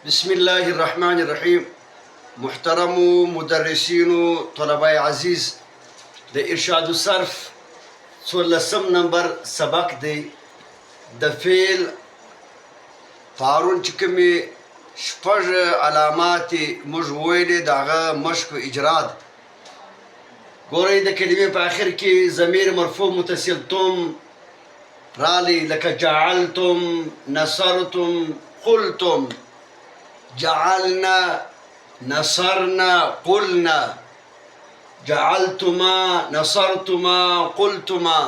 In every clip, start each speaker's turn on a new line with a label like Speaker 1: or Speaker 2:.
Speaker 1: بسم الله الرحمن الرحیم. محترمو مدرسینو، طلبای عزیز، د ارشاد الصرف 14 نمبر سبق دی. د فعل پارون چې کومې شپږ علامات موږ ویلې د هغه مشق و اجرا ده. ګورئ د کلمې په آخر کې ضمیر مرفوع متصل تم رالی، لکه جعلتم، نصرتم، قلتم. جعلنا، نصرنا، قلنا. جعلتما، نصرتما، قلتما.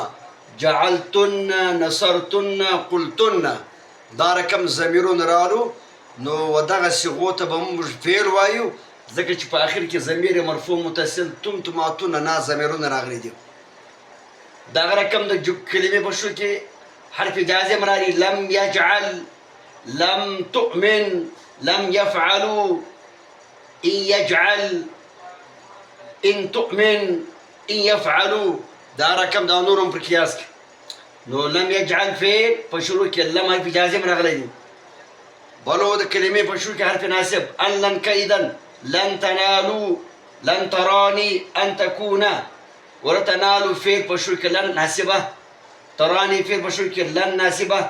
Speaker 1: جعلتن، نصرتن، قلتن. دا رقم ضمیرونه رالو، نو دغه صيغو ته به موږ فعل وایو، ځکه چې په آخر کې ضمیر مرفوع متصل تم، تماتون، نه ضمیرونه راغلي دي. دغه رقم د کلمې په شو کې حرف جازم راځي. لم يجعل، لم تؤمن، لم يفعلوا. إن يجعل، إن تؤمن، إن يفعلوا. دا رقم دا نورم پر قیاس کې. نو لم يجعل فعل په شروع کې لم حرف جازم راغلی دی. بلو د کلمې په شروع کې حرف ناصب. ان لن کیدن، لن تنالوا، لن تراني، ان تكون. ورتنالوا فعل په شروع کې لن ناصبه. تراني فعل په شروع کې لن ناصبه.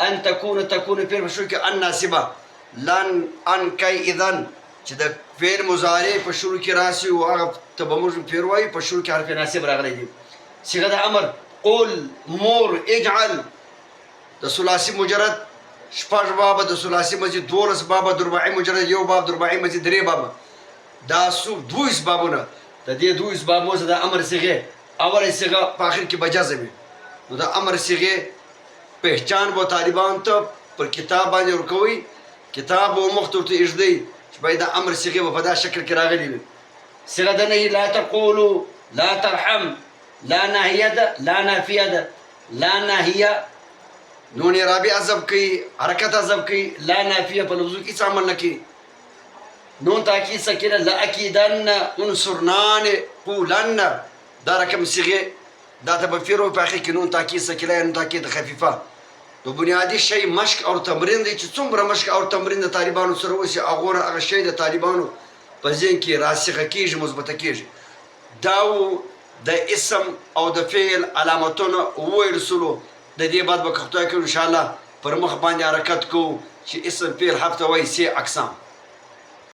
Speaker 1: ان تكون، تكون فعل په شروع کې ان ناصبه. لن، ان، کی، اذن چې د فعل مضارع په شروع کې راسي او هغه ته به موږ فعل وایو، په شروع کې حرف ناصب راغلی دی. صيغه د امر قل، مور، اجعل. د ثلاثي مجرد شپږ بابه، د ثلاثي مزید 12 بابه، د رباعي مجرد یو باب، د رباعي مزید 3 بابه. دا 22 بابونه. د دې 22 بابو څخه د امر صيغه اوله صيغه په اخر کې بجازمه. نو د امر صيغه پہچان به طالبان ته پر کتاب باندې ورکوي. کتاب و مختور ته اجدي چې باید د امر صيغه په دا شکل کې راغلي وي. صيغه د نهي لا تقولوا، لا ترحم، لا ناهيه ده، لا نافيه ده. لا ناهيه نون رابع عزب کوي، حرکت عزب کوي. لا نافيه په لفظو کې څه عمل نه کوي. نون تاکید سکینه. لا اکیدن، انصرنان، قولن. دا رقم صيغه دا ته په فیرو په اخر کې نون تاکید سکینه، نون تاکید خفیفه. نو بنیادی شی مشق او تمرین دی چې څومره مشق او تمرین د طالبانو سره وشي، هغه شی د طالبانو په ذهن کې راسخه کیږي، مضبوطه کیږي. دا د اسم او د فعل علامتونه وویل سلو. د دې بعد به خدای کوي ان شاء الله پر مخ باندې حرکت کوو چې اسم فعل هفته وایي 3 اقسام.